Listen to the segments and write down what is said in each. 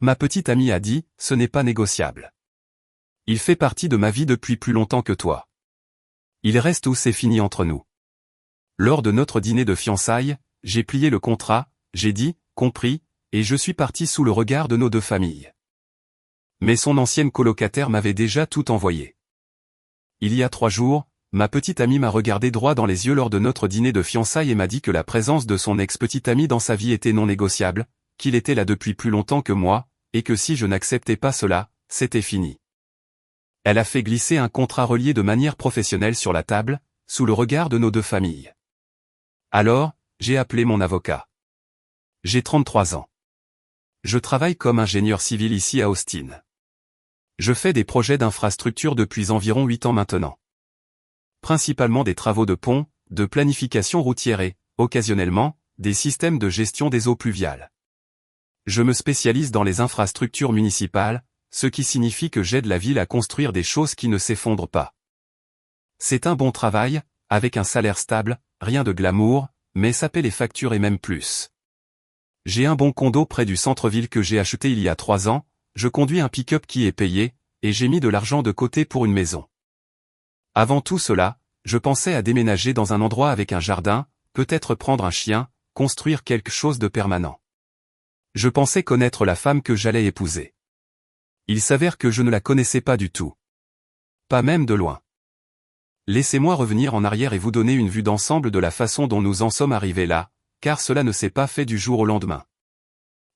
Ma petite amie a dit, ce n'est pas négociable. Il fait partie de ma vie depuis plus longtemps que toi. Il reste où c'est fini entre nous. Lors de notre dîner de fiançailles, j'ai plié le contrat, j'ai dit, compris, et je suis parti sous le regard de nos deux familles. Mais son ancienne colocataire m'avait déjà tout envoyé. Il y a 3 jours, ma petite amie m'a regardé droit dans les yeux lors de notre dîner de fiançailles et m'a dit que la présence de son ex-petite amie dans sa vie était non négociable, qu'il était là depuis plus longtemps que moi, et que si je n'acceptais pas cela, c'était fini. Elle a fait glisser un contrat relié de manière professionnelle sur la table, sous le regard de nos deux familles. Alors, j'ai appelé mon avocat. J'ai 33 ans. Je travaille comme ingénieur civil ici à Austin. Je fais des projets d'infrastructure depuis environ 8 ans maintenant. Principalement des travaux de pont, de planification routière et, occasionnellement, des systèmes de gestion des eaux pluviales. Je me spécialise dans les infrastructures municipales, ce qui signifie que j'aide la ville à construire des choses qui ne s'effondrent pas. C'est un bon travail, avec un salaire stable, rien de glamour, mais ça paie les factures et même plus. J'ai un bon condo près du centre-ville que j'ai acheté il y a 3 ans, je conduis un pick-up qui est payé, et j'ai mis de l'argent de côté pour une maison. Avant tout cela, je pensais à déménager dans un endroit avec un jardin, peut-être prendre un chien, construire quelque chose de permanent. Je pensais connaître la femme que j'allais épouser. Il s'avère que je ne la connaissais pas du tout. Pas même de loin. Laissez-moi revenir en arrière et vous donner une vue d'ensemble de la façon dont nous en sommes arrivés là, car cela ne s'est pas fait du jour au lendemain.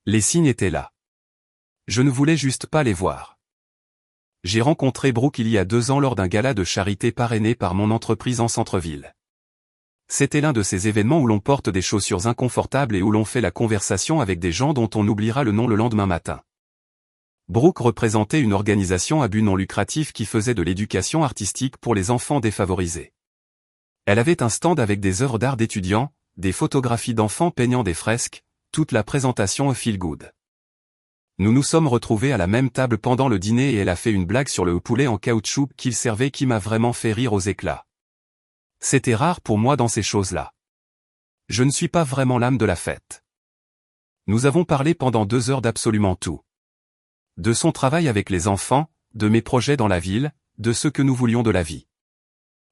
Les signes étaient là. Je ne voulais juste pas les voir. J'ai rencontré Brooke il y a 2 ans lors d'un gala de charité parrainé par mon entreprise en centre-ville. C'était l'un de ces événements où l'on porte des chaussures inconfortables et où l'on fait la conversation avec des gens dont on oubliera le nom le lendemain matin. Brooke représentait une organisation à but non lucratif qui faisait de l'éducation artistique pour les enfants défavorisés. Elle avait un stand avec des œuvres d'art d'étudiants, des photographies d'enfants peignant des fresques, toute la présentation feel good. Nous nous sommes retrouvés à la même table pendant le dîner et elle a fait une blague sur le poulet en caoutchouc qu'il servait qui m'a vraiment fait rire aux éclats. C'était rare pour moi dans ces choses-là. Je ne suis pas vraiment l'âme de la fête. Nous avons parlé pendant 2 heures d'absolument tout. De son travail avec les enfants, de mes projets dans la ville, de ce que nous voulions de la vie.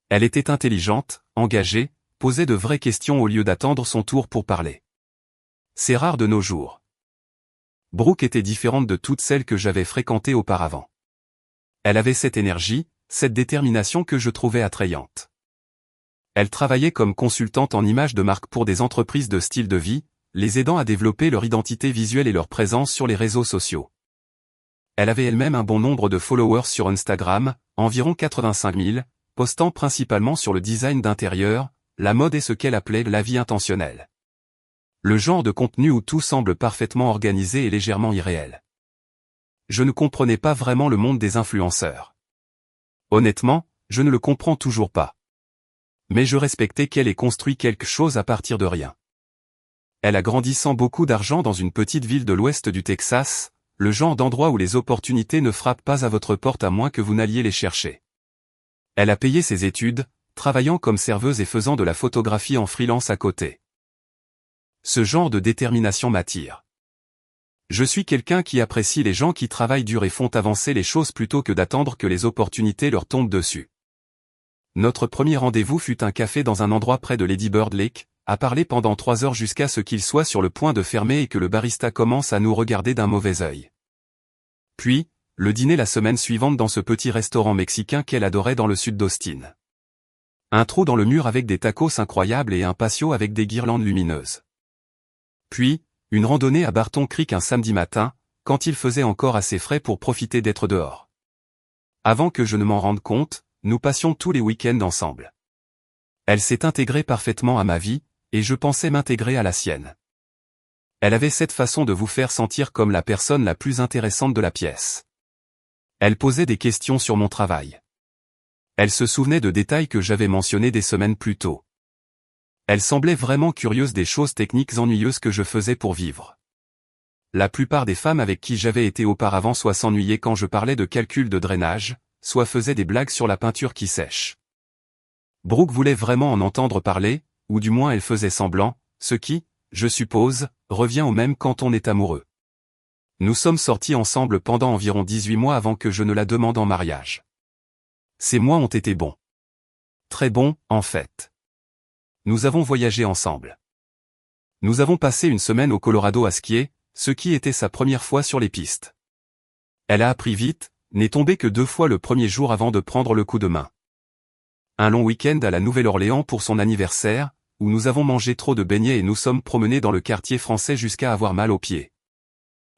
Elle était intelligente, engagée, posait de vraies questions au lieu d'attendre son tour pour parler. C'est rare de nos jours. Brooke était différente de toutes celles que j'avais fréquentées auparavant. Elle avait cette énergie, cette détermination que je trouvais attrayante. Elle travaillait comme consultante en images de marque pour des entreprises de style de vie, les aidant à développer leur identité visuelle et leur présence sur les réseaux sociaux. Elle avait elle-même un bon nombre de followers sur Instagram, environ 85 000, postant principalement sur le design d'intérieur, la mode et ce qu'elle appelait la vie intentionnelle. Le genre de contenu où tout semble parfaitement organisé et légèrement irréel. Je ne comprenais pas vraiment le monde des influenceurs. Honnêtement, je ne le comprends toujours pas. Mais je respectais qu'elle ait construit quelque chose à partir de rien. Elle a grandi sans beaucoup d'argent dans une petite ville de l'ouest du Texas, le genre d'endroit où les opportunités ne frappent pas à votre porte à moins que vous n'alliez les chercher. Elle a payé ses études, travaillant comme serveuse et faisant de la photographie en freelance à côté. Ce genre de détermination m'attire. Je suis quelqu'un qui apprécie les gens qui travaillent dur et font avancer les choses plutôt que d'attendre que les opportunités leur tombent dessus. Notre premier rendez-vous fut un café dans un endroit près de Lady Bird Lake, à parler pendant 3 heures jusqu'à ce qu'il soit sur le point de fermer et que le barista commence à nous regarder d'un mauvais œil. Puis, le dîner la semaine suivante dans ce petit restaurant mexicain qu'elle adorait dans le sud d'Austin. Un trou dans le mur avec des tacos incroyables et un patio avec des guirlandes lumineuses. Puis, une randonnée à Barton Creek un samedi matin, quand il faisait encore assez frais pour profiter d'être dehors. Avant que je ne m'en rende compte, nous passions tous les week-ends ensemble. Elle s'est intégrée parfaitement à ma vie, et je pensais m'intégrer à la sienne. Elle avait cette façon de vous faire sentir comme la personne la plus intéressante de la pièce. Elle posait des questions sur mon travail. Elle se souvenait de détails que j'avais mentionnés des semaines plus tôt. Elle semblait vraiment curieuse des choses techniques ennuyeuses que je faisais pour vivre. La plupart des femmes avec qui j'avais été auparavant soit s'ennuyaient quand je parlais de calcul de drainage, soit faisaient des blagues sur la peinture qui sèche. Brooke voulait vraiment en entendre parler, ou du moins elle faisait semblant, ce qui, je suppose, revient au même quand on est amoureux. Nous sommes sortis ensemble pendant environ 18 mois avant que je ne la demande en mariage. Ces mois ont été bons. Très bons, en fait. Nous avons voyagé ensemble. Nous avons passé une semaine au Colorado à skier, ce qui était sa première fois sur les pistes. Elle a appris vite, n'est tombée que 2 fois le premier jour avant de prendre le coup de main. Un long week-end à la Nouvelle-Orléans pour son anniversaire, où nous avons mangé trop de beignets et nous sommes promenés dans le quartier français jusqu'à avoir mal aux pieds.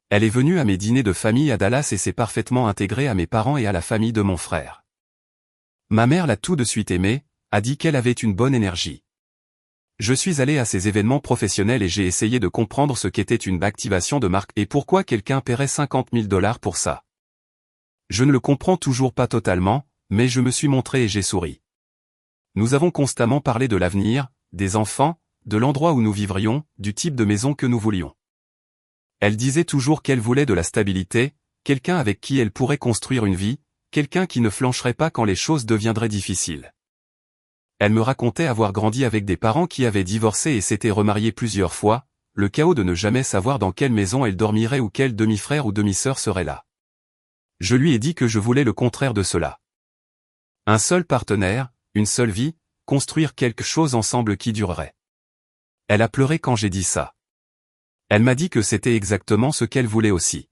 Elle est venue à mes dîners de famille à Dallas et s'est parfaitement intégrée à mes parents et à la famille de mon frère. Ma mère l'a tout de suite aimée, a dit qu'elle avait une bonne énergie. Je suis allé à ces événements professionnels et j'ai essayé de comprendre ce qu'était une activation de marque et pourquoi quelqu'un paierait 50 000 $ pour ça. Je ne le comprends toujours pas totalement, mais je me suis montré et j'ai souri. Nous avons constamment parlé de l'avenir, des enfants, de l'endroit où nous vivrions, du type de maison que nous voulions. Elle disait toujours qu'elle voulait de la stabilité, quelqu'un avec qui elle pourrait construire une vie, quelqu'un qui ne flancherait pas quand les choses deviendraient difficiles. Elle me racontait avoir grandi avec des parents qui avaient divorcé et s'étaient remariés plusieurs fois, le chaos de ne jamais savoir dans quelle maison elle dormirait ou quel demi-frère ou demi-sœur serait là. Je lui ai dit que je voulais le contraire de cela. Un seul partenaire, une seule vie, construire quelque chose ensemble qui durerait. Elle a pleuré quand j'ai dit ça. Elle m'a dit que c'était exactement ce qu'elle voulait aussi.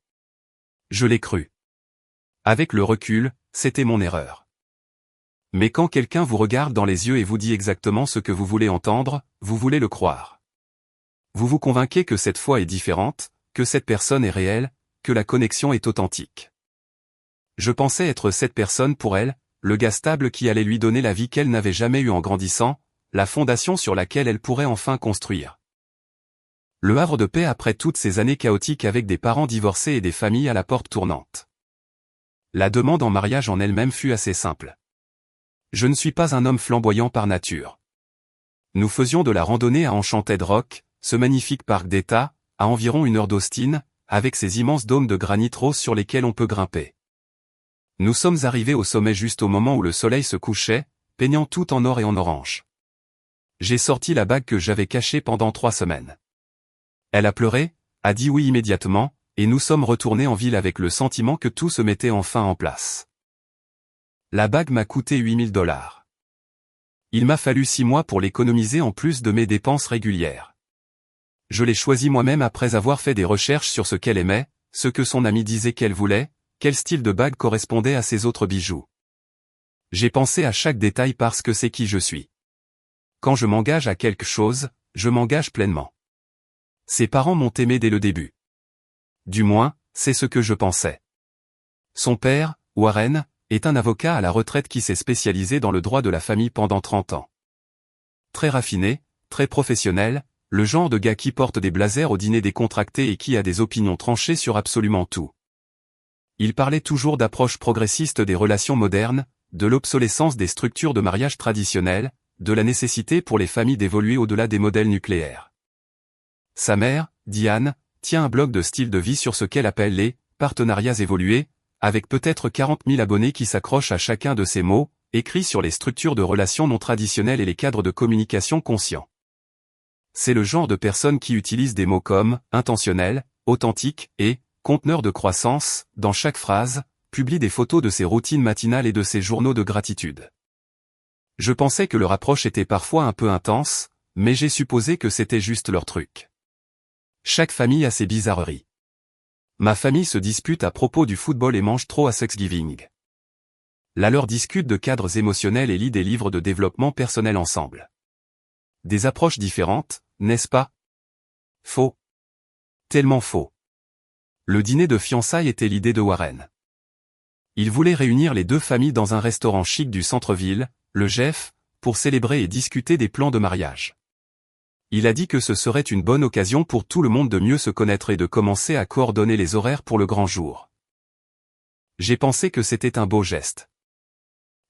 Je l'ai cru. Avec le recul, c'était mon erreur. Mais quand quelqu'un vous regarde dans les yeux et vous dit exactement ce que vous voulez entendre, vous voulez le croire. Vous vous convainquez que cette fois est différente, que cette personne est réelle, que la connexion est authentique. Je pensais être cette personne pour elle, le gars stable qui allait lui donner la vie qu'elle n'avait jamais eue en grandissant, la fondation sur laquelle elle pourrait enfin construire. Le havre de paix après toutes ces années chaotiques avec des parents divorcés et des familles à la porte tournante. La demande en mariage en elle-même fut assez simple. Je ne suis pas un homme flamboyant par nature. Nous faisions de la randonnée à Enchanted Rock, ce magnifique parc d'État, à environ 1 heure d'Austin, avec ses immenses dômes de granit rose sur lesquels on peut grimper. Nous sommes arrivés au sommet juste au moment où le soleil se couchait, peignant tout en or et en orange. J'ai sorti la bague que j'avais cachée pendant 3 semaines. Elle a pleuré, a dit oui immédiatement, et nous sommes retournés en ville avec le sentiment que tout se mettait enfin en place. La bague m'a coûté 8 000 $. Il m'a fallu 6 mois pour l'économiser en plus de mes dépenses régulières. Je l'ai choisie moi-même après avoir fait des recherches sur ce qu'elle aimait, ce que son amie disait qu'elle voulait, quel style de bague correspondait à ses autres bijoux. J'ai pensé à chaque détail parce que c'est qui je suis. Quand je m'engage à quelque chose, je m'engage pleinement. Ses parents m'ont aimé dès le début. Du moins, c'est ce que je pensais. Son père, Warren, est un avocat à la retraite qui s'est spécialisé dans le droit de la famille pendant 30 ans. Très raffiné, très professionnel, le genre de gars qui porte des blazers au dîner décontracté et qui a des opinions tranchées sur absolument tout. Il parlait toujours d'approche progressiste des relations modernes, de l'obsolescence des structures de mariage traditionnelles, de la nécessité pour les familles d'évoluer au-delà des modèles nucléaires. Sa mère, Diane, tient un blog de style de vie sur ce qu'elle appelle les « partenariats évolués », avec peut-être 40 000 abonnés qui s'accrochent à chacun de ces mots, écrits sur les structures de relations non traditionnelles et les cadres de communication conscients. C'est le genre de personne qui utilise des mots comme « intentionnel »,« authentique » et « conteneur de croissance » dans chaque phrase, publie des photos de ses routines matinales et de ses journaux de gratitude. Je pensais que leur approche était parfois un peu intense, mais j'ai supposé que c'était juste leur truc. Chaque famille a ses bizarreries. Ma famille se dispute à propos du football et mange trop à Thanksgiving. La leur discute de cadres émotionnels et lit des livres de développement personnel ensemble. Des approches différentes, n'est-ce pas? Faux. Tellement faux. Le dîner de fiançailles était l'idée de Warren. Il voulait réunir les 2 familles dans un restaurant chic du centre-ville, le Jeff, pour célébrer et discuter des plans de mariage. Il a dit que ce serait une bonne occasion pour tout le monde de mieux se connaître et de commencer à coordonner les horaires pour le grand jour. J'ai pensé que c'était un beau geste.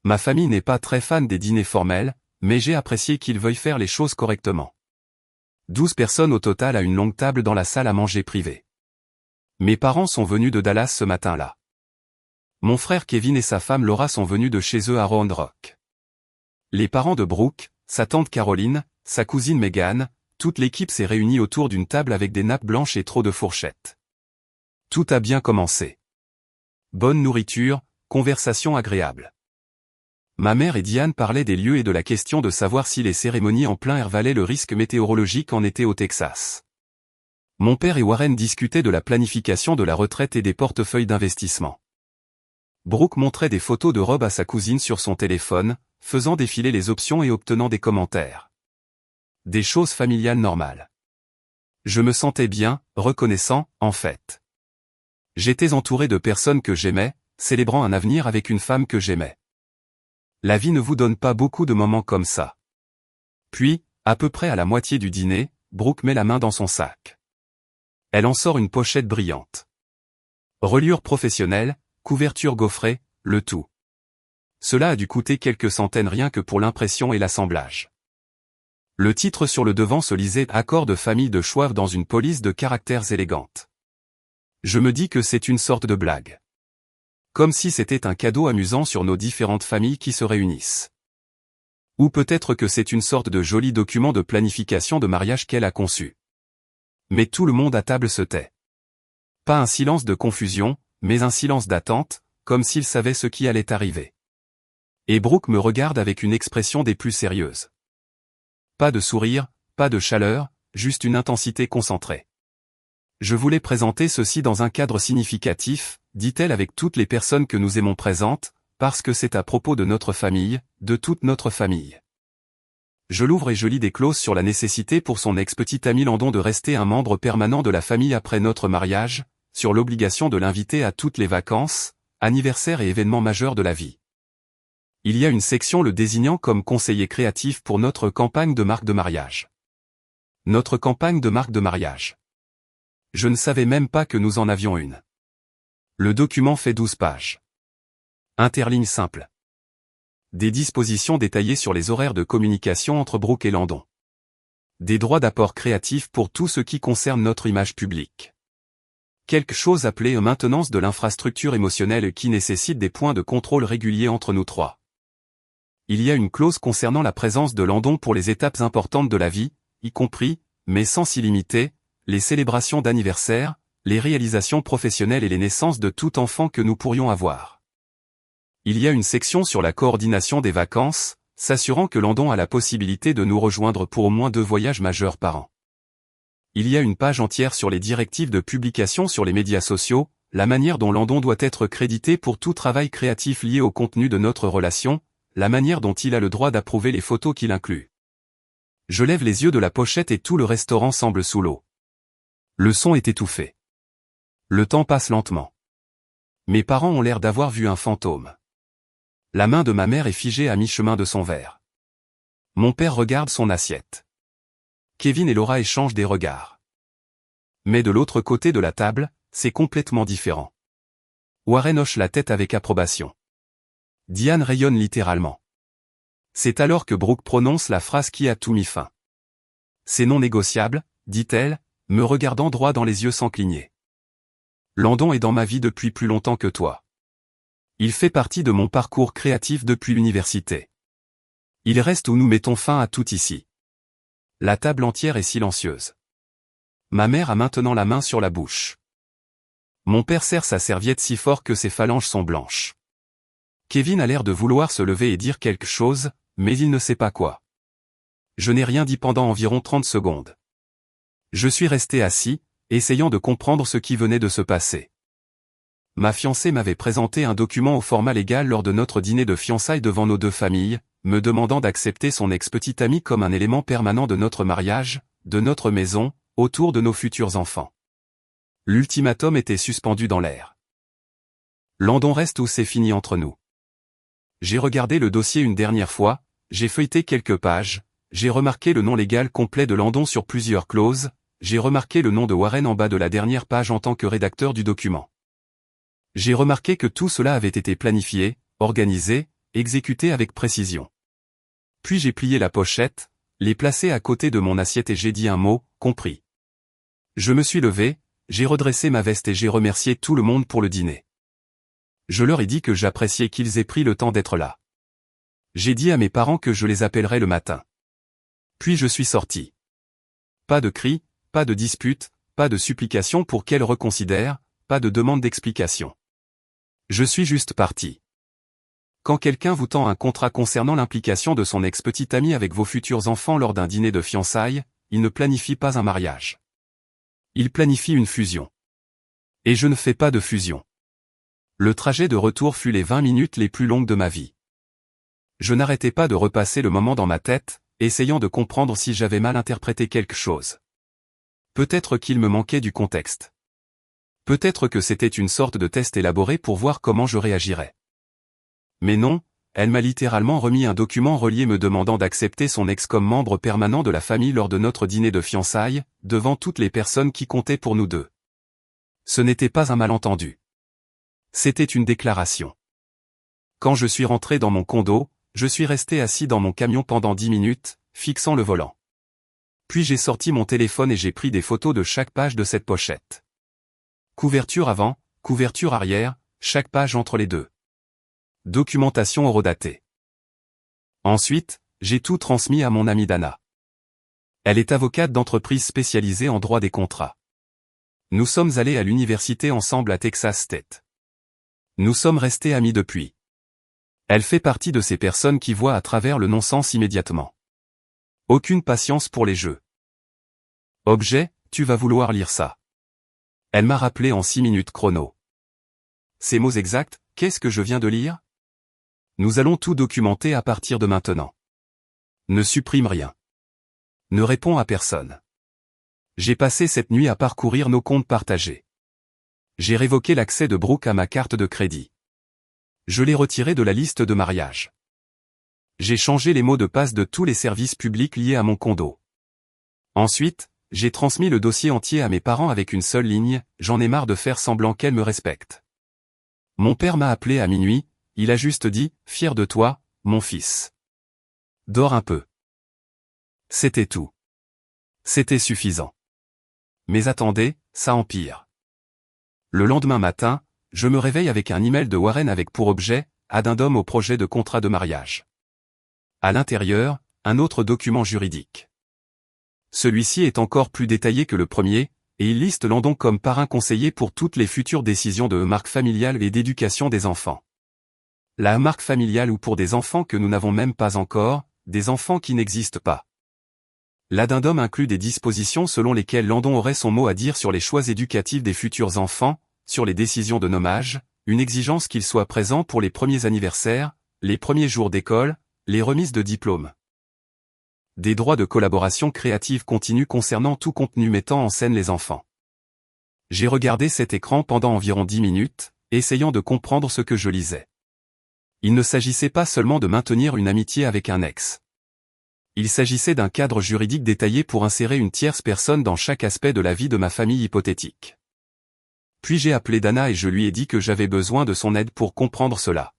Ma famille n'est pas très fan des dîners formels, mais j'ai apprécié qu'ils veuillent faire les choses correctement. 12 personnes au total à une longue table dans la salle à manger privée. Mes parents sont venus de Dallas ce matin-là. Mon frère Kevin et sa femme Laura sont venus de chez eux à Round Rock. Les parents de Brooke, sa tante Caroline, sa cousine Megan, toute l'équipe s'est réunie autour d'une table avec des nappes blanches et trop de fourchettes. Tout a bien commencé. Bonne nourriture, conversation agréable. Ma mère et Diane parlaient des lieux et de la question de savoir si les cérémonies en plein air valaient le risque météorologique en été au Texas. Mon père et Warren discutaient de la planification de la retraite et des portefeuilles d'investissement. Brooke montrait des photos de robes à sa cousine sur son téléphone, faisant défiler les options et obtenant des commentaires. Des choses familiales normales. Je me sentais bien, reconnaissant, en fait. J'étais entouré de personnes que j'aimais, célébrant un avenir avec une femme que j'aimais. La vie ne vous donne pas beaucoup de moments comme ça. Puis, à peu près à la moitié du dîner, Brooke met la main dans son sac. Elle en sort une pochette brillante. Reliure professionnelle, couverture gaufrée, le tout. Cela a dû coûter quelques centaines rien que pour l'impression et l'assemblage. Le titre sur le devant se lisait « Accord de famille de Schwab dans une police de caractères élégante ». Je me dis que c'est une sorte de blague. Comme si c'était un cadeau amusant sur nos différentes familles qui se réunissent. Ou peut-être que c'est une sorte de joli document de planification de mariage qu'elle a conçu. Mais tout le monde à table se tait. Pas un silence de confusion, mais un silence d'attente, comme s'il savait ce qui allait arriver. Et Brooke me regarde avec une expression des plus sérieuses. Pas de sourire, pas de chaleur, juste une intensité concentrée. Je voulais présenter ceci dans un cadre significatif, dit-elle avec toutes les personnes que nous aimons présentes, parce que c'est à propos de notre famille, de toute notre famille. Je l'ouvre et je lis des clauses sur la nécessité pour son ex-petit ami Landon de rester un membre permanent de la famille après notre mariage, sur l'obligation de l'inviter à toutes les vacances, anniversaires et événements majeurs de la vie. Il y a une section le désignant comme conseiller créatif pour notre campagne de marque de mariage. Notre campagne de marque de mariage. Je ne savais même pas que nous en avions une. Le document fait 12 pages. Interligne simple. Des dispositions détaillées sur les horaires de communication entre Brooke et Landon. Des droits d'apport créatifs pour tout ce qui concerne notre image publique. Quelque chose appelé maintenance de l'infrastructure émotionnelle qui nécessite des points de contrôle réguliers entre nous trois. Il y a une clause concernant la présence de Landon pour les étapes importantes de la vie, y compris, mais sans s'y limiter, les célébrations d'anniversaire, les réalisations professionnelles et les naissances de tout enfant que nous pourrions avoir. Il y a une section sur la coordination des vacances, s'assurant que Landon a la possibilité de nous rejoindre pour au moins 2 voyages majeurs par an. Il y a une page entière sur les directives de publication sur les médias sociaux, la manière dont Landon doit être crédité pour tout travail créatif lié au contenu de notre relation, la manière dont il a le droit d'approuver les photos qu'il inclut. Je lève les yeux de la pochette et tout le restaurant semble sous l'eau. Le son est étouffé. Le temps passe lentement. Mes parents ont l'air d'avoir vu un fantôme. La main de ma mère est figée à mi-chemin de son verre. Mon père regarde son assiette. Kevin et Laura échangent des regards. Mais de l'autre côté de la table, c'est complètement différent. Warren hoche la tête avec approbation. Diane rayonne littéralement. C'est alors que Brooke prononce la phrase qui a tout mis fin. C'est non négociable, dit-elle, me regardant droit dans les yeux sans cligner. Landon est dans ma vie depuis plus longtemps que toi. Il fait partie de mon parcours créatif depuis l'université. Il reste où nous mettons fin à tout ici. La table entière est silencieuse. Ma mère a maintenant la main sur la bouche. Mon père serre sa serviette si fort que ses phalanges sont blanches. Kevin a l'air de vouloir se lever et dire quelque chose, mais il ne sait pas quoi. Je n'ai rien dit pendant environ 30 secondes. Je suis resté assis, essayant de comprendre ce qui venait de se passer. Ma fiancée m'avait présenté un document au format légal lors de notre dîner de fiançailles devant nos 2 familles, me demandant d'accepter son ex-petit ami comme un élément permanent de notre mariage, de notre maison, autour de nos futurs enfants. L'ultimatum était suspendu dans l'air. Landon reste ou c'est fini entre nous. J'ai regardé le dossier une dernière fois, j'ai feuilleté quelques pages, j'ai remarqué le nom légal complet de Landon sur plusieurs clauses, j'ai remarqué le nom de Warren en bas de la dernière page en tant que rédacteur du document. J'ai remarqué que tout cela avait été planifié, organisé, exécuté avec précision. Puis j'ai plié la pochette, l'ai placée à côté de mon assiette et j'ai dit un mot, compris. Je me suis levé, j'ai redressé ma veste et j'ai remercié tout le monde pour le dîner. Je leur ai dit que j'appréciais qu'ils aient pris le temps d'être là. J'ai dit à mes parents que je les appellerais le matin. Puis je suis sorti. Pas de cris, pas de disputes, pas de supplications pour qu'elles reconsidèrent, pas de demande d'explication. Je suis juste parti. Quand quelqu'un vous tend un contrat concernant l'implication de son ex-petite amie avec vos futurs enfants lors d'un dîner de fiançailles, il ne planifie pas un mariage. Il planifie une fusion. Et je ne fais pas de fusion. Le trajet de retour fut les 20 minutes les plus longues de ma vie. Je n'arrêtais pas de repasser le moment dans ma tête, essayant de comprendre si j'avais mal interprété quelque chose. Peut-être qu'il me manquait du contexte. Peut-être que c'était une sorte de test élaboré pour voir comment je réagirais. Mais non, elle m'a littéralement remis un document relié me demandant d'accepter son ex comme membre permanent de la famille lors de notre dîner de fiançailles, devant toutes les personnes qui comptaient pour nous deux. Ce n'était pas un malentendu. C'était une déclaration. Quand je suis rentré dans mon condo, je suis resté assis dans mon camion pendant 10 minutes, fixant le volant. Puis j'ai sorti mon téléphone et j'ai pris des photos de chaque page de cette pochette. Couverture avant, couverture arrière, chaque page entre les deux. Documentation horodatée. Ensuite, j'ai tout transmis à mon amie Dana. Elle est avocate d'entreprise spécialisée en droit des contrats. Nous sommes allés à l'université ensemble à Texas State. Nous sommes restés amis depuis. Elle fait partie de ces personnes qui voient à travers le non-sens immédiatement. Aucune patience pour les jeux. Objet, tu vas vouloir lire ça. Elle m'a rappelé en 6 minutes chrono. Ces mots exacts, qu'est-ce que je viens de lire? Nous allons tout documenter à partir de maintenant. Ne supprime rien. Ne réponds à personne. J'ai passé cette nuit à parcourir nos comptes partagés. J'ai révoqué l'accès de Brooke à ma carte de crédit. Je l'ai retiré de la liste de mariage. J'ai changé les mots de passe de tous les services publics liés à mon condo. Ensuite, j'ai transmis le dossier entier à mes parents avec une seule ligne, j'en ai marre de faire semblant qu'elle me respecte. Mon père m'a appelé à minuit, il a juste dit, fier de toi, mon fils. Dors un peu. C'était tout. C'était suffisant. Mais attendez, ça empire. Le lendemain matin, je me réveille avec un email de Warren avec pour objet, addendum au projet de contrat de mariage. À l'intérieur, un autre document juridique. Celui-ci est encore plus détaillé que le premier, et il liste Landon comme parrain conseiller pour toutes les futures décisions de marque familiale et d'éducation des enfants. La marque familiale ou pour des enfants que nous n'avons même pas encore, des enfants qui n'existent pas. L'addendum inclut des dispositions selon lesquelles Landon aurait son mot à dire sur les choix éducatifs des futurs enfants, sur les décisions de nommage, une exigence qu'il soit présent pour les premiers anniversaires, les premiers jours d'école, les remises de diplômes. Des droits de collaboration créative continue concernant tout contenu mettant en scène les enfants. J'ai regardé cet écran pendant environ 10 minutes, essayant de comprendre ce que je lisais. Il ne s'agissait pas seulement de maintenir une amitié avec un ex. Il s'agissait d'un cadre juridique détaillé pour insérer une tierce personne dans chaque aspect de la vie de ma famille hypothétique. Puis j'ai appelé Dana et je lui ai dit que j'avais besoin de son aide pour comprendre cela.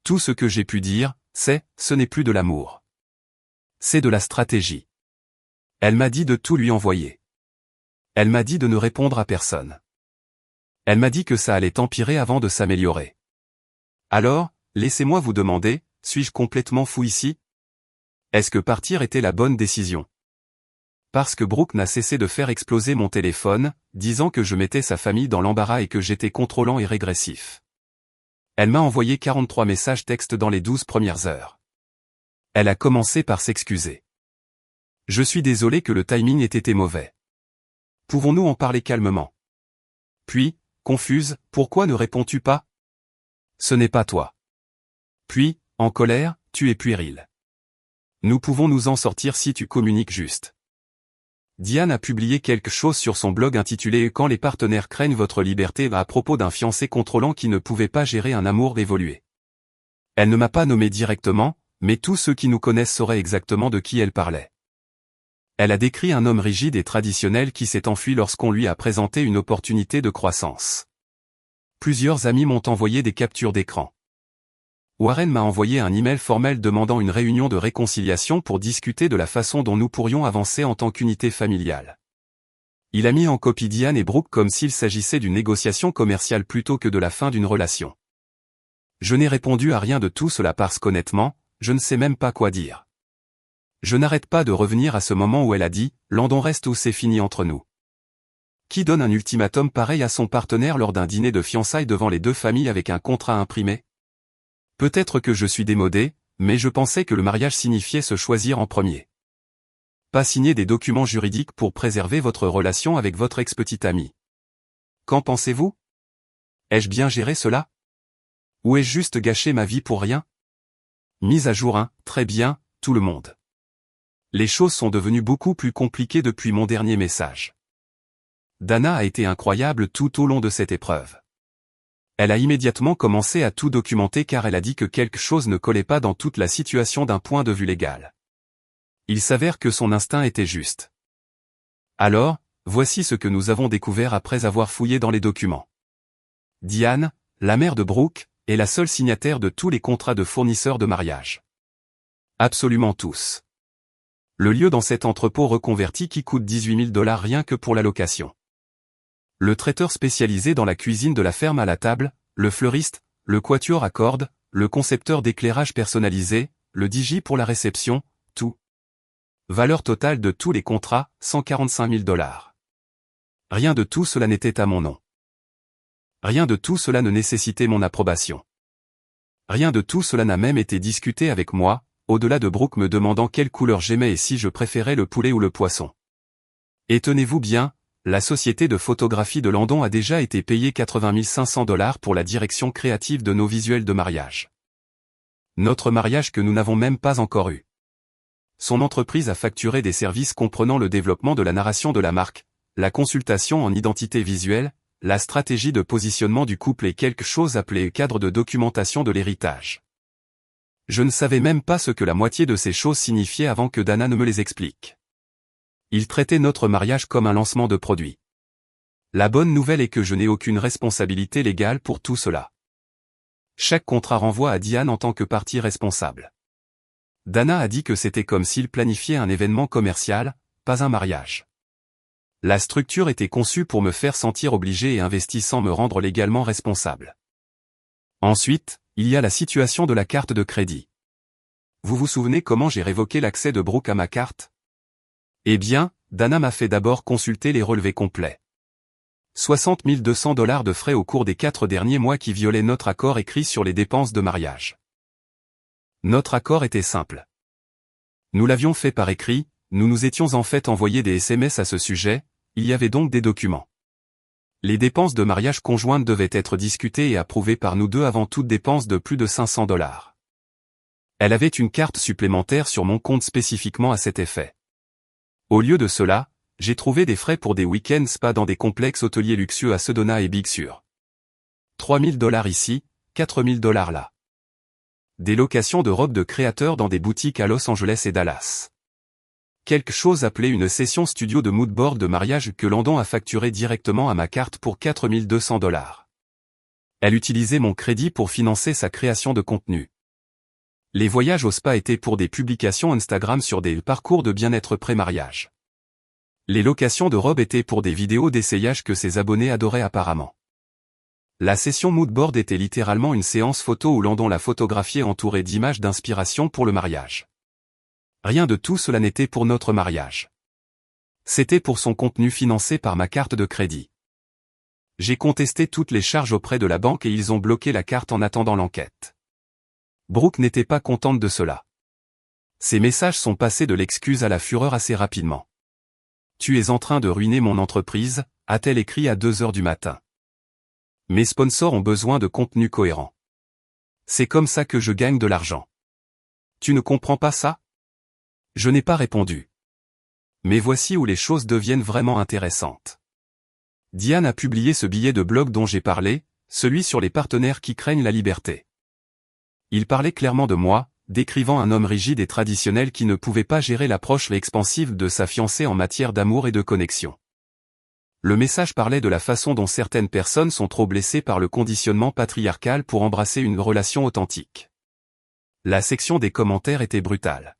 Tout ce que j'ai pu dire, ce n'est plus de l'amour. C'est de la stratégie. Elle m'a dit de tout lui envoyer. Elle m'a dit de ne répondre à personne. Elle m'a dit que ça allait empirer avant de s'améliorer. Alors, laissez-moi vous demander, suis-je complètement fou ici? Est-ce que partir était la bonne décision? Parce que Brooke n'a cessé de faire exploser mon téléphone, disant que je mettais sa famille dans l'embarras et que j'étais contrôlant et régressif. Elle m'a envoyé 43 messages textes dans les 12 premières heures. Elle a commencé par s'excuser. Je suis désolé que le timing ait été mauvais. Pouvons-nous en parler calmement? Puis, confuse, pourquoi ne réponds-tu pas? Ce n'est pas toi. Puis, en colère, tu es puéril. Nous pouvons nous en sortir si tu communiques juste. Diane a publié quelque chose sur son blog intitulé « Quand les partenaires craignent votre liberté » à propos d'un fiancé contrôlant qui ne pouvait pas gérer un amour évolué. Elle ne m'a pas nommé directement, mais tous ceux qui nous connaissent sauraient exactement de qui elle parlait. Elle a décrit un homme rigide et traditionnel qui s'est enfui lorsqu'on lui a présenté une opportunité de croissance. Plusieurs amis m'ont envoyé des captures d'écran. Warren m'a envoyé un email formel demandant une réunion de réconciliation pour discuter de la façon dont nous pourrions avancer en tant qu'unité familiale. Il a mis en copie Diane et Brooke comme s'il s'agissait d'une négociation commerciale plutôt que de la fin d'une relation. Je n'ai répondu à rien de tout cela parce qu'honnêtement, je ne sais même pas quoi dire. Je n'arrête pas de revenir à ce moment où elle a dit « Landon reste ou c'est fini entre nous ». Qui donne un ultimatum pareil à son partenaire lors d'un dîner de fiançailles devant les deux familles avec un contrat imprimé? Peut-être que je suis démodé, mais je pensais que le mariage signifiait se choisir en premier. Pas signer des documents juridiques pour préserver votre relation avec votre ex-petite amie. Qu'en pensez-vous? Ai-je bien géré cela? Ou ai-je juste gâché ma vie pour rien? Mise à jour 1, très bien, tout le monde. Les choses sont devenues beaucoup plus compliquées depuis mon dernier message. Dana a été incroyable tout au long de cette épreuve. Elle a immédiatement commencé à tout documenter car elle a dit que quelque chose ne collait pas dans toute la situation d'un point de vue légal. Il s'avère que son instinct était juste. Alors, voici ce que nous avons découvert après avoir fouillé dans les documents. Diane, la mère de Brooke, est la seule signataire de tous les contrats de fournisseurs de mariage. Absolument tous. Le lieu dans cet entrepôt reconverti qui coûte 18 000 $ rien que pour la location. Le traiteur spécialisé dans la cuisine de la ferme à la table, le fleuriste, le quatuor à cordes, le concepteur d'éclairage personnalisé, le DJ pour la réception, tout. Valeur totale de tous les contrats, 145 000 $. Rien de tout cela n'était à mon nom. Rien de tout cela ne nécessitait mon approbation. Rien de tout cela n'a même été discuté avec moi, au-delà de Brooke me demandant quelle couleur j'aimais et si je préférais le poulet ou le poisson. Et tenez-vous bien, la société de photographie de Landon a déjà été payée 80 500 $ pour la direction créative de nos visuels de mariage. Notre mariage que nous n'avons même pas encore eu. Son entreprise a facturé des services comprenant le développement de la narration de la marque, la consultation en identité visuelle, la stratégie de positionnement du couple et quelque chose appelé cadre de documentation de l'héritage. Je ne savais même pas ce que la moitié de ces choses signifiaient avant que Dana ne me les explique. Il traitait notre mariage comme un lancement de produit. La bonne nouvelle est que je n'ai aucune responsabilité légale pour tout cela. Chaque contrat renvoie à Diane en tant que partie responsable. Dana a dit que c'était comme s'il planifiait un événement commercial, pas un mariage. La structure était conçue pour me faire sentir obligé et investi sans me rendre légalement responsable. Ensuite, il y a la situation de la carte de crédit. Vous vous souvenez comment j'ai révoqué l'accès de Brooke à ma carte? Eh bien, Dana m'a fait d'abord consulter les relevés complets. 60 200 $ de frais au cours des 4 derniers mois qui violaient notre accord écrit sur les dépenses de mariage. Notre accord était simple. Nous l'avions fait par écrit, nous nous étions en fait envoyé des SMS à ce sujet, il y avait donc des documents. Les dépenses de mariage conjointes devaient être discutées et approuvées par nous deux avant toute dépense de plus de 500 $. Elle avait une carte supplémentaire sur mon compte spécifiquement à cet effet. Au lieu de cela, j'ai trouvé des frais pour des week-ends spa dans des complexes hôteliers luxueux à Sedona et Big Sur. 3 000 $ ici, 4 000 $ là. Des locations de robes de créateurs dans des boutiques à Los Angeles et Dallas. Quelque chose appelé une session studio de moodboard de mariage que Landon a facturé directement à ma carte pour 4 200 $. Elle utilisait mon crédit pour financer sa création de contenu. Les voyages au spa étaient pour des publications Instagram sur des parcours de bien-être pré-mariage. Les locations de robes étaient pour des vidéos d'essayage que ses abonnés adoraient apparemment. La session moodboard était littéralement une séance photo où Landon l'a photographiée entourée d'images d'inspiration pour le mariage. Rien de tout cela n'était pour notre mariage. C'était pour son contenu financé par ma carte de crédit. J'ai contesté toutes les charges auprès de la banque et ils ont bloqué la carte en attendant l'enquête. Brooke n'était pas contente de cela. Ses messages sont passés de l'excuse à la fureur assez rapidement. « Tu es en train de ruiner mon entreprise », a-t-elle écrit à 2 heures du matin. Mes sponsors ont besoin de contenu cohérent. C'est comme ça que je gagne de l'argent. Tu ne comprends pas ça? Je n'ai pas répondu. Mais voici où les choses deviennent vraiment intéressantes. Diane a publié ce billet de blog dont j'ai parlé, celui sur les partenaires qui craignent la liberté. Il parlait clairement de moi, décrivant un homme rigide et traditionnel qui ne pouvait pas gérer l'approche expansive de sa fiancée en matière d'amour et de connexion. Le message parlait de la façon dont certaines personnes sont trop blessées par le conditionnement patriarcal pour embrasser une relation authentique. La section des commentaires était brutale.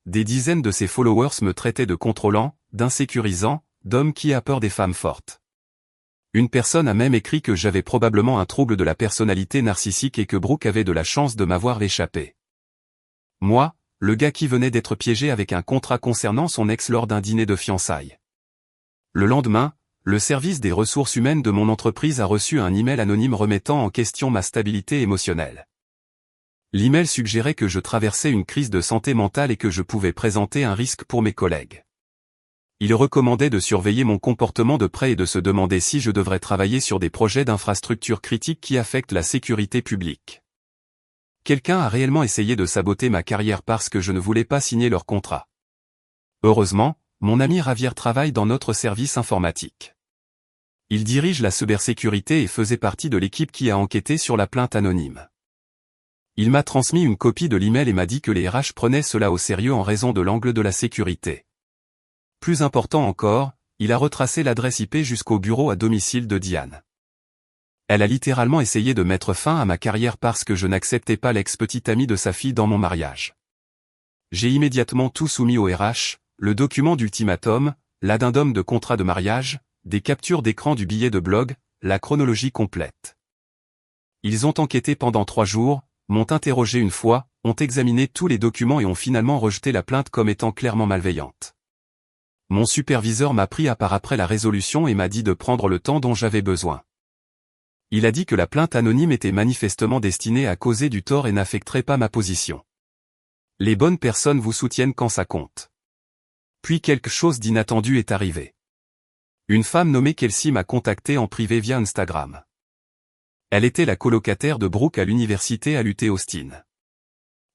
Des dizaines de ses followers me traitaient de contrôlant, d'insécurisant, d'homme qui a peur des femmes fortes. Une personne a même écrit que j'avais probablement un trouble de la personnalité narcissique et que Brooke avait de la chance de m'avoir échappé. Moi, le gars qui venait d'être piégé avec un contrat concernant son ex lors d'un dîner de fiançailles. Le lendemain, Le service des ressources humaines de mon entreprise a reçu un email anonyme remettant en question ma stabilité émotionnelle. L'email suggérait que je traversais une crise de santé mentale et que je pouvais présenter un risque pour mes collègues. Il recommandait de surveiller mon comportement de près et de se demander si je devrais travailler sur des projets d'infrastructures critiques qui affectent la sécurité publique. Quelqu'un a réellement essayé de saboter ma carrière parce que je ne voulais pas signer leur contrat. Heureusement, mon ami Javier travaille dans notre service informatique. Il dirige la cybersécurité et faisait partie de l'équipe qui a enquêté sur la plainte anonyme. Il m'a transmis une copie de l'email et m'a dit que les RH prenaient cela au sérieux en raison de l'angle de la sécurité. Plus important encore, il a retracé l'adresse IP jusqu'au bureau à domicile de Diane. Elle a littéralement essayé de mettre fin à ma carrière parce que je n'acceptais pas l'ex-petite amie de sa fille dans mon mariage. J'ai immédiatement tout soumis au RH, le document d'ultimatum, l'addendum de contrat de mariage, des captures d'écran du billet de blog, la chronologie complète. Ils ont enquêté pendant 3 jours, m'ont interrogé une fois, ont examiné tous les documents et ont finalement rejeté la plainte comme étant clairement malveillante. Mon superviseur m'a pris à part après la résolution et m'a dit de prendre le temps dont j'avais besoin. Il a dit que la plainte anonyme était manifestement destinée à causer du tort et n'affecterait pas ma position. Les bonnes personnes vous soutiennent quand ça compte. Puis quelque chose d'inattendu est arrivé. Une femme nommée Kelsey m'a contacté en privé via Instagram. Elle était la colocataire de Brooke à l'université à l'UT Austin.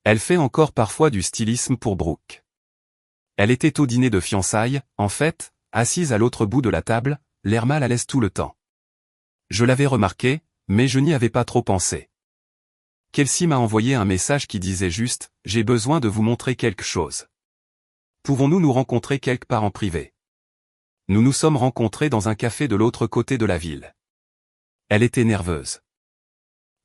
Elle fait encore parfois du stylisme pour Brooke. Elle était au dîner de fiançailles, en fait, assise à l'autre bout de la table, l'air mal à l'aise tout le temps. Je l'avais remarqué, mais je n'y avais pas trop pensé. Kelsey m'a envoyé un message qui disait juste « J'ai besoin de vous montrer quelque chose. Pouvons-nous nous rencontrer quelque part en privé ?» Nous nous sommes rencontrés dans un café de l'autre côté de la ville. Elle était nerveuse.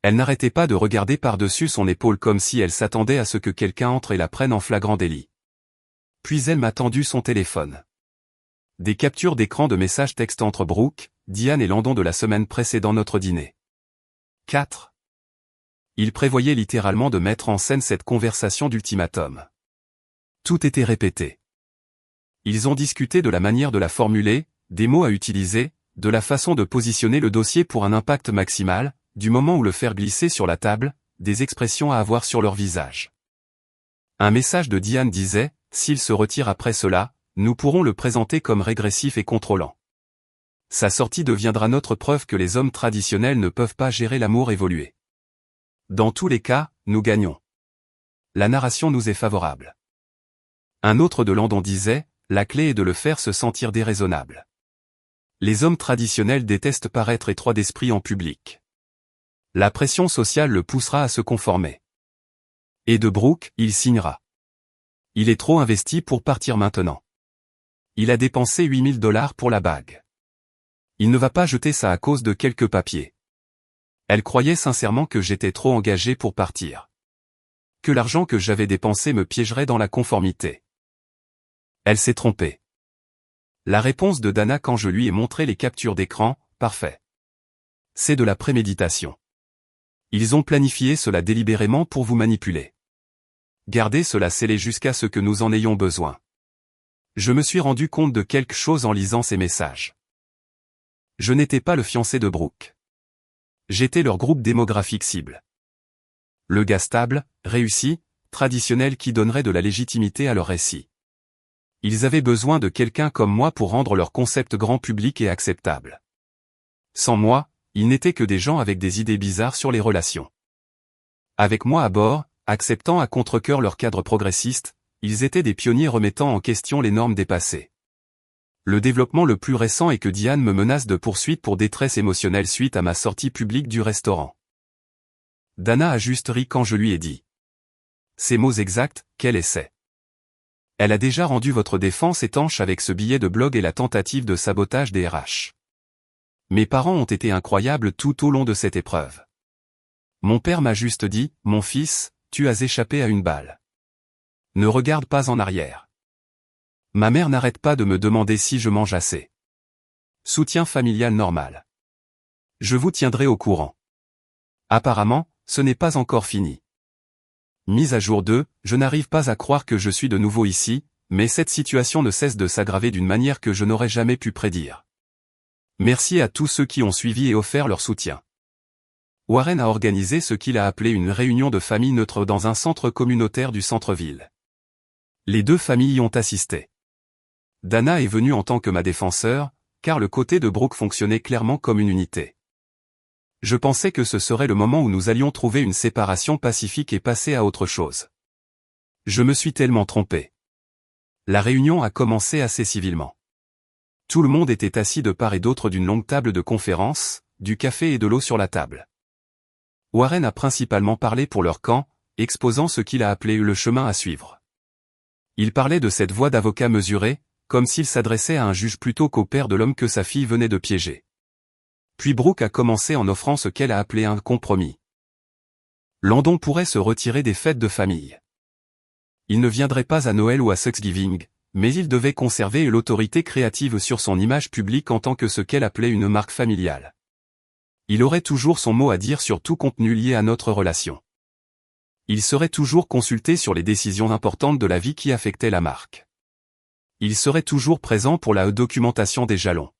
Elle n'arrêtait pas de regarder par-dessus son épaule comme si elle s'attendait à ce que quelqu'un entre et la prenne en flagrant délit. Puis elle m'a tendu son téléphone. Des captures d'écran de messages textes entre Brooke, Diane et Landon de la semaine précédant notre dîner. 4. Il prévoyait littéralement de mettre en scène cette conversation d'ultimatum. Tout était répété. Ils ont discuté de la manière de la formuler, des mots à utiliser, de la façon de positionner le dossier pour un impact maximal, du moment où le faire glisser sur la table, des expressions à avoir sur leur visage. Un message de Diane disait, s'il se retire après cela, nous pourrons le présenter comme régressif et contrôlant. Sa sortie deviendra notre preuve que les hommes traditionnels ne peuvent pas gérer l'amour évolué. Dans tous les cas, nous gagnons. La narration nous est favorable. Un autre de Landon disait, la clé est de le faire se sentir déraisonnable. Les hommes traditionnels détestent paraître étroits d'esprit en public. La pression sociale le poussera à se conformer. Et de Brooke, il signera. Il est trop investi pour partir maintenant. Il a dépensé $8 000 pour la bague. Il ne va pas jeter ça à cause de quelques papiers. Elle croyait sincèrement que j'étais trop engagé pour partir. Que l'argent que j'avais dépensé me piégerait dans la conformité. Elle s'est trompée. La réponse de Dana quand je lui ai montré les captures d'écran, parfait. C'est de la préméditation. Ils ont planifié cela délibérément pour vous manipuler. Gardez cela scellé jusqu'à ce que nous en ayons besoin. Je me suis rendu compte de quelque chose en lisant ces messages. Je n'étais pas le fiancé de Brooke. J'étais leur groupe démographique cible. Le gars stable, réussi, traditionnel qui donnerait de la légitimité à leur récit. Ils avaient besoin de quelqu'un comme moi pour rendre leur concept grand public et acceptable. Sans moi, ils n'étaient que des gens avec des idées bizarres sur les relations. Avec moi à bord, acceptant à contre-cœur leur cadre progressiste, ils étaient des pionniers remettant en question les normes dépassées. Le développement le plus récent est que Diane me menace de poursuite pour détresse émotionnelle suite à ma sortie publique du restaurant. Dana a juste ri quand je lui ai dit. Ces mots exacts, quel essai. Elle a déjà rendu votre défense étanche avec ce billet de blog et la tentative de sabotage des RH. Mes parents ont été incroyables tout au long de cette épreuve. Mon père m'a juste dit, mon fils, tu as échappé à une balle. Ne regarde pas en arrière. Ma mère n'arrête pas de me demander si je mange assez. Soutien familial normal. Je vous tiendrai au courant. Apparemment, ce n'est pas encore fini. Mise à jour 2, je n'arrive pas à croire que je suis de nouveau ici, mais cette situation ne cesse de s'aggraver d'une manière que je n'aurais jamais pu prédire. Merci à tous ceux qui ont suivi et offert leur soutien. Warren a organisé ce qu'il a appelé une réunion de famille neutre dans un centre communautaire du centre-ville. Les deux familles y ont assisté. Dana est venue en tant que ma défenseur, car le côté de Brooke fonctionnait clairement comme une unité. Je pensais que ce serait le moment où nous allions trouver une séparation pacifique et passer à autre chose. Je me suis tellement trompé. La réunion a commencé assez civilement. Tout le monde était assis de part et d'autre d'une longue table de conférence, du café et de l'eau sur la table. Warren a principalement parlé pour leur camp, exposant ce qu'il a appelé le chemin à suivre. Il parlait de cette voie d'avocat mesurée, comme s'il s'adressait à un juge plutôt qu'au père de l'homme que sa fille venait de piéger. Puis Brooke a commencé en offrant ce qu'elle a appelé un compromis. Landon pourrait se retirer des fêtes de famille. Il ne viendrait pas à Noël ou à Thanksgiving, mais il devait conserver l'autorité créative sur son image publique en tant que ce qu'elle appelait une marque familiale. Il aurait toujours son mot à dire sur tout contenu lié à notre relation. Il serait toujours consulté sur les décisions importantes de la vie qui affectaient la marque. Il serait toujours présent pour la documentation des jalons.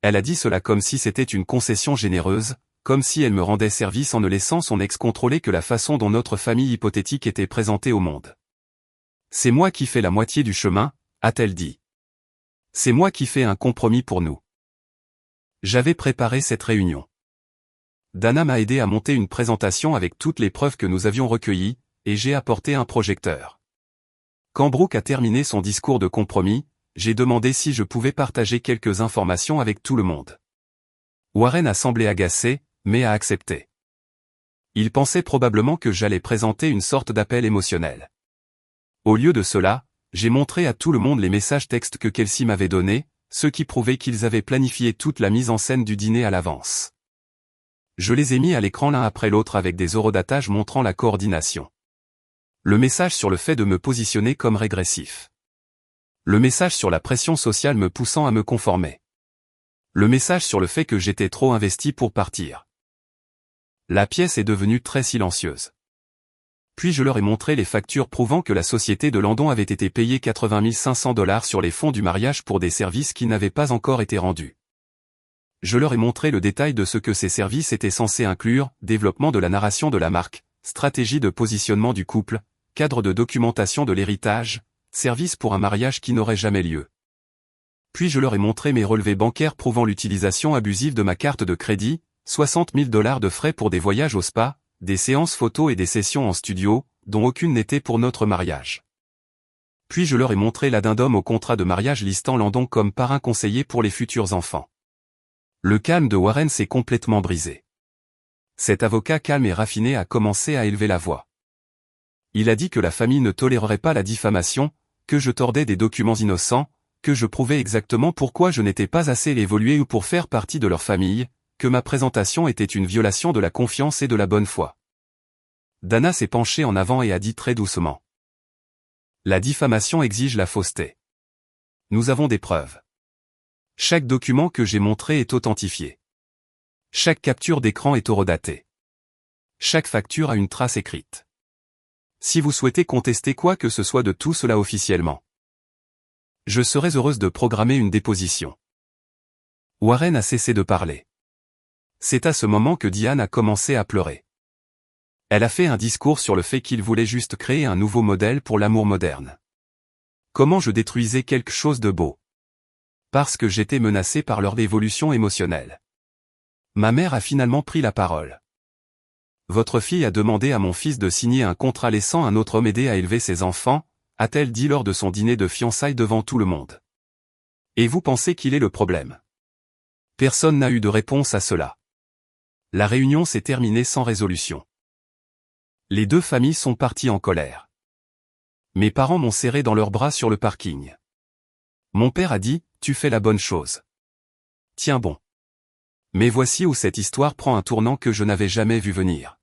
Elle a dit cela comme si c'était une concession généreuse, comme si elle me rendait service en ne laissant son ex contrôler que la façon dont notre famille hypothétique était présentée au monde. C'est moi qui fais la moitié du chemin, a-t-elle dit. C'est moi qui fais un compromis pour nous. J'avais préparé cette réunion. Dana m'a aidé à monter une présentation avec toutes les preuves que nous avions recueillies, et j'ai apporté un projecteur. Quand Brooke a terminé son discours de compromis, j'ai demandé si je pouvais partager quelques informations avec tout le monde. Warren a semblé agacé, mais a accepté. Il pensait probablement que j'allais présenter une sorte d'appel émotionnel. Au lieu de cela, j'ai montré à tout le monde les messages textes que Kelsey m'avait donnés, ceux qui prouvaient qu'ils avaient planifié toute la mise en scène du dîner à l'avance. Je les ai mis à l'écran l'un après l'autre avec des horodatages montrant la coordination. Le message sur le fait de me positionner comme régressif. Le message sur la pression sociale me poussant à me conformer. Le message sur le fait que j'étais trop investi pour partir. La pièce est devenue très silencieuse. Puis je leur ai montré les factures prouvant que la société de Landon avait été payée 80 500 $ sur les fonds du mariage pour des services qui n'avaient pas encore été rendus. Je leur ai montré le détail de ce que ces services étaient censés inclure, développement de la narration de la marque, stratégie de positionnement du couple, cadre de documentation de l'héritage, service pour un mariage qui n'aurait jamais lieu. Puis je leur ai montré mes relevés bancaires prouvant l'utilisation abusive de ma carte de crédit, 60 000 $ de frais pour des voyages au spa, des séances photos et des sessions en studio, dont aucune n'était pour notre mariage. Puis je leur ai montré l'addendum au contrat de mariage listant Landon comme parrain conseiller pour les futurs enfants. Le calme de Warren s'est complètement brisé. Cet avocat calme et raffiné a commencé à élever la voix. Il a dit que la famille ne tolérerait pas la diffamation, que je tordais des documents innocents, que je prouvais exactement pourquoi je n'étais pas assez évolué ou pour faire partie de leur famille, que ma présentation était une violation de la confiance et de la bonne foi. Dana s'est penchée en avant et a dit très doucement. La diffamation exige la fausseté. Nous avons des preuves. Chaque document que j'ai montré est authentifié. Chaque capture d'écran est horodatée. Chaque facture a une trace écrite. Si vous souhaitez contester quoi que ce soit de tout cela officiellement, je serais heureuse de programmer une déposition. Warren a cessé de parler. C'est à ce moment que Diane a commencé à pleurer. Elle a fait un discours sur le fait qu'il voulait juste créer un nouveau modèle pour l'amour moderne. Comment je détruisais quelque chose de beau. Parce que j'étais menacé par leur évolution émotionnelle. Ma mère a finalement pris la parole. Votre fille a demandé à mon fils de signer un contrat laissant un autre homme aider à élever ses enfants, a-t-elle dit lors de son dîner de fiançailles devant tout le monde. Et vous pensez qu'il est le problème? Personne n'a eu de réponse à cela. La réunion s'est terminée sans résolution. Les deux familles sont parties en colère. Mes parents m'ont serré dans leurs bras sur le parking. Mon père a dit, tu fais la bonne chose. Tiens bon. Mais voici où cette histoire prend un tournant que je n'avais jamais vu venir.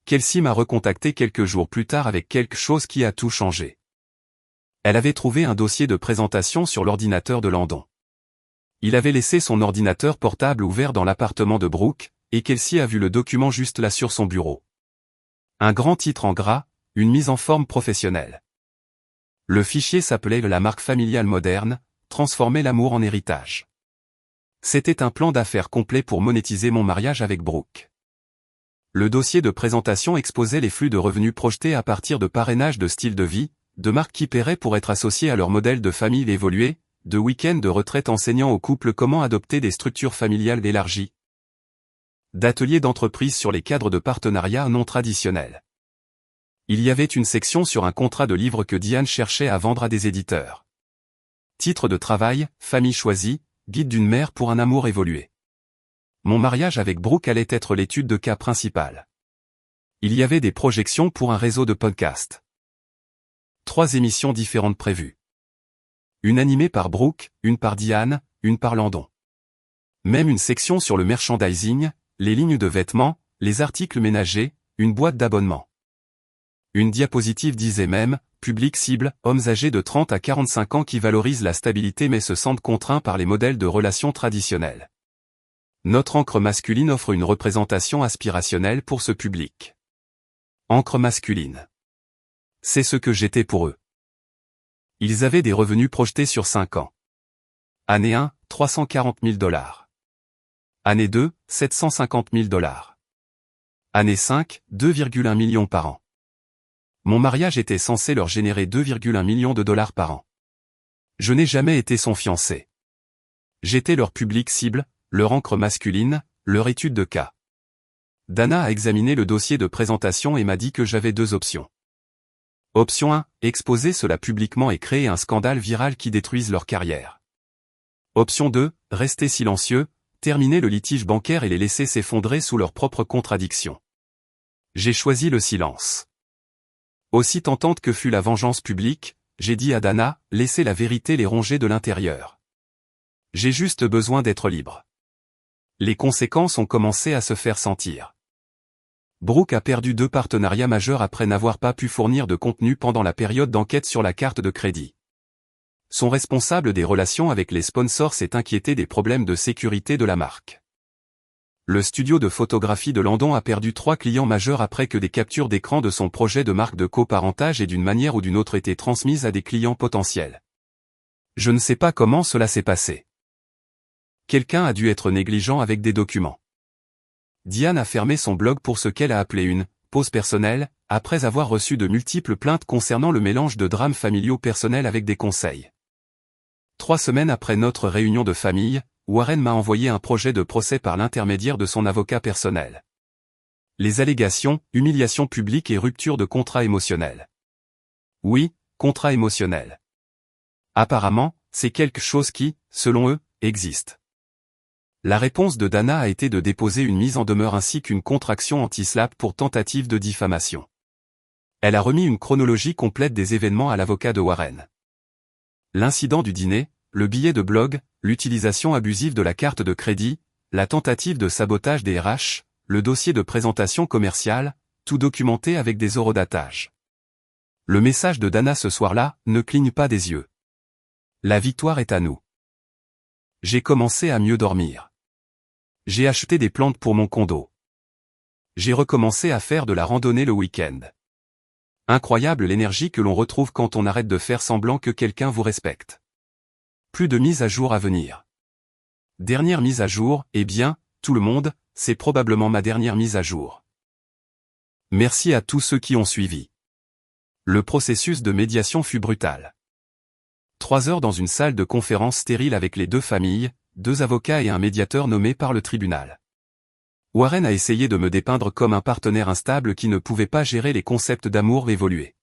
Kelsey m'a recontacté quelques jours plus tard avec quelque chose qui a tout changé. Elle avait trouvé un dossier de présentation sur l'ordinateur de Landon. Il avait laissé son ordinateur portable ouvert dans l'appartement de Brooke, et Kelsey a vu le document juste là sur son bureau. Un grand titre en gras, une mise en forme professionnelle. Le fichier s'appelait la marque familiale moderne, transformer l'amour en héritage. C'était un plan d'affaires complet pour monétiser mon mariage avec Brooke. Le dossier de présentation exposait les flux de revenus projetés à partir de parrainages de style de vie, de marques qui paieraient pour être associées à leur modèle de famille évolué, de week-ends de retraite enseignant aux couples comment adopter des structures familiales élargies, d'ateliers d'entreprise sur les cadres de partenariats non traditionnels. Il y avait une section sur un contrat de livre que Diane cherchait à vendre à des éditeurs. Titre de travail, famille choisie, guide d'une mère pour un amour évolué. Mon mariage avec Brooke allait être l'étude de cas principale. Il y avait des projections pour un réseau de podcasts. 3 émissions différentes prévues. Une animée par Brooke, une par Diane, une par Landon. Même une section sur le merchandising, les lignes de vêtements, les articles ménagers, une boîte d'abonnement. Une diapositive disait même, public cible, hommes âgés de 30 à 45 ans qui valorisent la stabilité mais se sentent contraints par les modèles de relations traditionnels. Notre encre masculine offre une représentation aspirationnelle pour ce public. Encre masculine. C'est ce que j'étais pour eux. Ils avaient des revenus projetés sur 5 ans. Année 1, 340 000 $. Année 2, 750 000 $. Année 5, 2,1 millions par an. Mon mariage était censé leur générer 2,1 millions de dollars par an. Je n'ai jamais été son fiancé. J'étais leur public cible, leur encre masculine, leur étude de cas. Dana a examiné le dossier de présentation et m'a dit que j'avais 2 options. Option 1, exposer cela publiquement et créer un scandale viral qui détruise leur carrière. Option 2, rester silencieux, terminer le litige bancaire et les laisser s'effondrer sous leurs propres contradictions. J'ai choisi le silence. Aussi tentante que fut la vengeance publique, j'ai dit à Dana, laissez la vérité les ronger de l'intérieur. J'ai juste besoin d'être libre. Les conséquences ont commencé à se faire sentir. Brooke a perdu 2 partenariats majeurs après n'avoir pas pu fournir de contenu pendant la période d'enquête sur la carte de crédit. Son responsable des relations avec les sponsors s'est inquiété des problèmes de sécurité de la marque. Le studio de photographie de Landon a perdu 3 clients majeurs après que des captures d'écran de son projet de marque de coparentage et d'une manière ou d'une autre été transmises à des clients potentiels. Je ne sais pas comment cela s'est passé. Quelqu'un a dû être négligent avec des documents. Diane a fermé son blog pour ce qu'elle a appelé une « pause personnelle », après avoir reçu de multiples plaintes concernant le mélange de drames familiaux personnels avec des conseils. 3 semaines après notre réunion de famille, Warren m'a envoyé un projet de procès par l'intermédiaire de son avocat personnel. Les allégations, humiliation publique et rupture de contrat émotionnel. Oui, contrat émotionnel. Apparemment, c'est quelque chose qui, selon eux, existe. La réponse de Dana a été de déposer une mise en demeure ainsi qu'une contre-action anti-SLAPP pour tentative de diffamation. Elle a remis une chronologie complète des événements à l'avocat de Warren. L'incident du dîner, le billet de blog, l'utilisation abusive de la carte de crédit, la tentative de sabotage des RH, le dossier de présentation commerciale, tout documenté avec des horodatages. Le message de Dana ce soir-là, ne cligne pas des yeux. La victoire est à nous. J'ai commencé à mieux dormir. J'ai acheté des plantes pour mon condo. J'ai recommencé à faire de la randonnée le week-end. Incroyable l'énergie que l'on retrouve quand on arrête de faire semblant que quelqu'un vous respecte. Plus de mise à jour à venir. Dernière mise à jour, eh bien, tout le monde, c'est probablement ma dernière mise à jour. Merci à tous ceux qui ont suivi. Le processus de médiation fut brutal. 3 heures dans une salle de conférence stérile avec les 2 familles, 2 avocats et un médiateur nommé par le tribunal. Warren a essayé de me dépeindre comme un partenaire instable qui ne pouvait pas gérer les concepts d'amour évolués.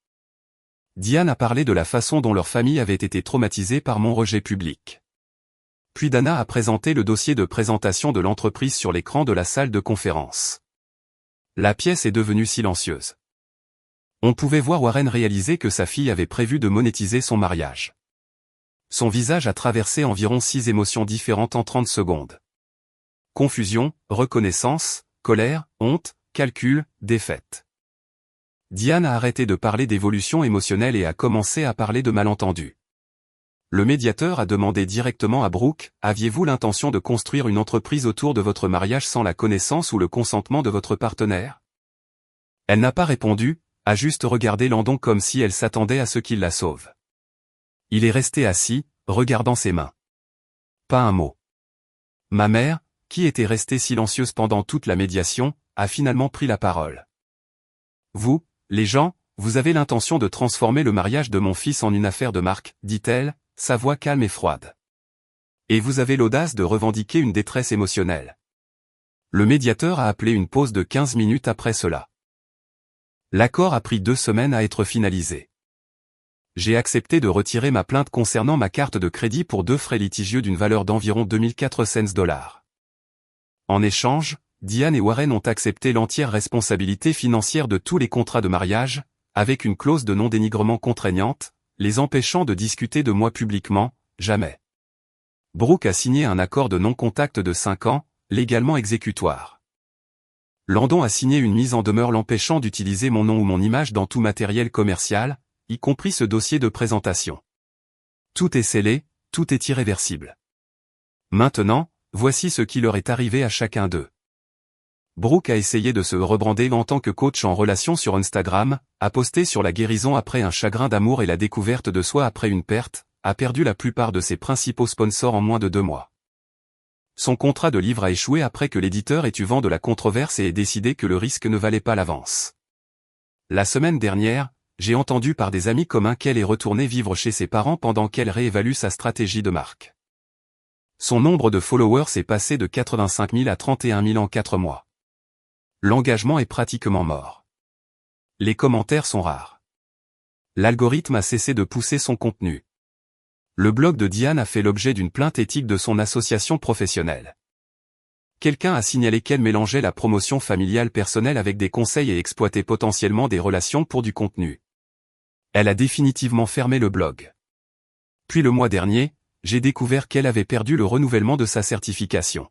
Diane a parlé de la façon dont leur famille avait été traumatisée par mon rejet public. Puis Dana a présenté le dossier de présentation de l'entreprise sur l'écran de la salle de conférence. La pièce est devenue silencieuse. On pouvait voir Warren réaliser que sa fille avait prévu de monétiser son mariage. Son visage a traversé environ 6 émotions différentes en 30 secondes. Confusion, reconnaissance, colère, honte, calcul, défaite. Diane a arrêté de parler d'évolution émotionnelle et a commencé à parler de malentendus. Le médiateur a demandé directement à Brooke, aviez-vous l'intention de construire une entreprise autour de votre mariage sans la connaissance ou le consentement de votre partenaire? Elle n'a pas répondu, a juste regardé Landon comme si elle s'attendait à ce qu'il la sauve. Il est resté assis, regardant ses mains. Pas un mot. Ma mère, qui était restée silencieuse pendant toute la médiation, a finalement pris la parole. Vous, les gens, vous avez l'intention de transformer le mariage de mon fils en une affaire de marque, dit-elle, sa voix calme et froide. Et vous avez l'audace de revendiquer une détresse émotionnelle. Le médiateur a appelé une pause de 15 minutes après cela. L'accord a pris 2 semaines à être finalisé. J'ai accepté de retirer ma plainte concernant ma carte de crédit pour 2 frais litigieux d'une valeur d'environ 2400 $. En échange, Diane et Warren ont accepté l'entière responsabilité financière de tous les contrats de mariage, avec une clause de non-dénigrement contraignante, les empêchant de discuter de moi publiquement, jamais. Brooke a signé un accord de non-contact de 5 ans, légalement exécutoire. Landon a signé une mise en demeure l'empêchant d'utiliser mon nom ou mon image dans tout matériel commercial, y compris ce dossier de présentation. Tout est scellé, tout est irréversible. Maintenant, voici ce qui leur est arrivé à chacun d'eux. Brooke a essayé de se rebrander en tant que coach en relation sur Instagram, a posté sur la guérison après un chagrin d'amour et la découverte de soi après une perte, a perdu la plupart de ses principaux sponsors en moins de 2 mois. Son contrat de livre a échoué après que l'éditeur ait eu vent de la controverse et ait décidé que le risque ne valait pas l'avance. La semaine dernière, j'ai entendu par des amis communs qu'elle est retournée vivre chez ses parents pendant qu'elle réévalue sa stratégie de marque. Son nombre de followers est passé de 85 000 à 31 000 en 4 mois. L'engagement est pratiquement mort. Les commentaires sont rares. L'algorithme a cessé de pousser son contenu. Le blog de Diane a fait l'objet d'une plainte éthique de son association professionnelle. Quelqu'un a signalé qu'elle mélangeait la promotion familiale personnelle avec des conseils et exploitait potentiellement des relations pour du contenu. Elle a définitivement fermé le blog. Puis le mois dernier, j'ai découvert qu'elle avait perdu le renouvellement de sa certification.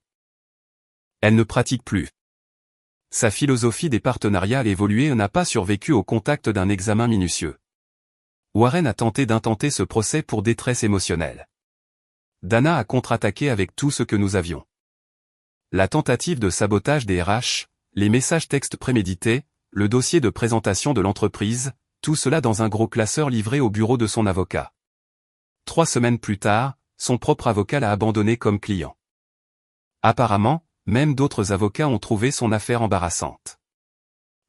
Elle ne pratique plus. Sa philosophie des partenariats a évolué et n'a pas survécu au contact d'un examen minutieux. Warren a tenté d'intenter ce procès pour détresse émotionnelle. Dana a contre-attaqué avec tout ce que nous avions. La tentative de sabotage des RH, les messages textes prémédités, le dossier de présentation de l'entreprise, tout cela dans un gros classeur livré au bureau de son avocat. 3 semaines plus tard, son propre avocat l'a abandonné comme client. Apparemment, même d'autres avocats ont trouvé son affaire embarrassante.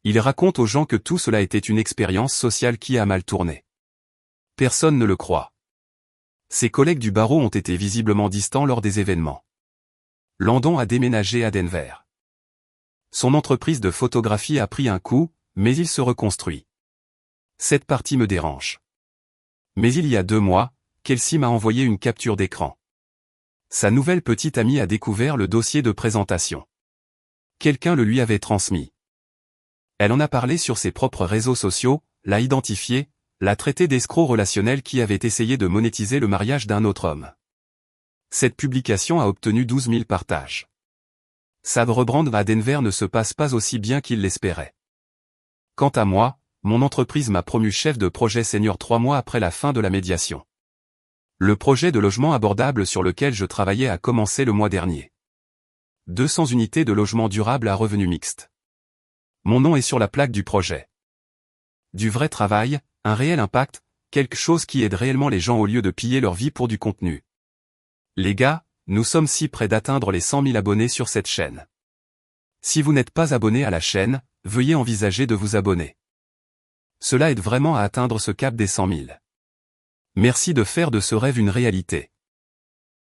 Il raconte aux gens que tout cela était une expérience sociale qui a mal tourné. Personne ne le croit. Ses collègues du barreau ont été visiblement distants lors des événements. Landon a déménagé à Denver. Son entreprise de photographie a pris un coup, mais il se reconstruit. Cette partie me dérange. Mais il y a 2 mois, Kelsey m'a envoyé une capture d'écran. Sa nouvelle petite amie a découvert le dossier de présentation. Quelqu'un le lui avait transmis. Elle en a parlé sur ses propres réseaux sociaux, l'a identifié, l'a traité d'escroc relationnel qui avait essayé de monétiser le mariage d'un autre homme. Cette publication a obtenu 12 000 partages. Sa rebrand à Denver ne se passe pas aussi bien qu'il l'espérait. Quant à moi, mon entreprise m'a promu chef de projet senior 3 mois après la fin de la médiation. Le projet de logement abordable sur lequel je travaillais a commencé le mois dernier. 200 unités de logement durable à revenu mixte. Mon nom est sur la plaque du projet. Du vrai travail, un réel impact, quelque chose qui aide réellement les gens au lieu de piller leur vie pour du contenu. Les gars, nous sommes si près d'atteindre les 100 000 abonnés sur cette chaîne. Si vous n'êtes pas abonné à la chaîne, veuillez envisager de vous abonner. Cela aide vraiment à atteindre ce cap des 100 000. Merci de faire de ce rêve une réalité.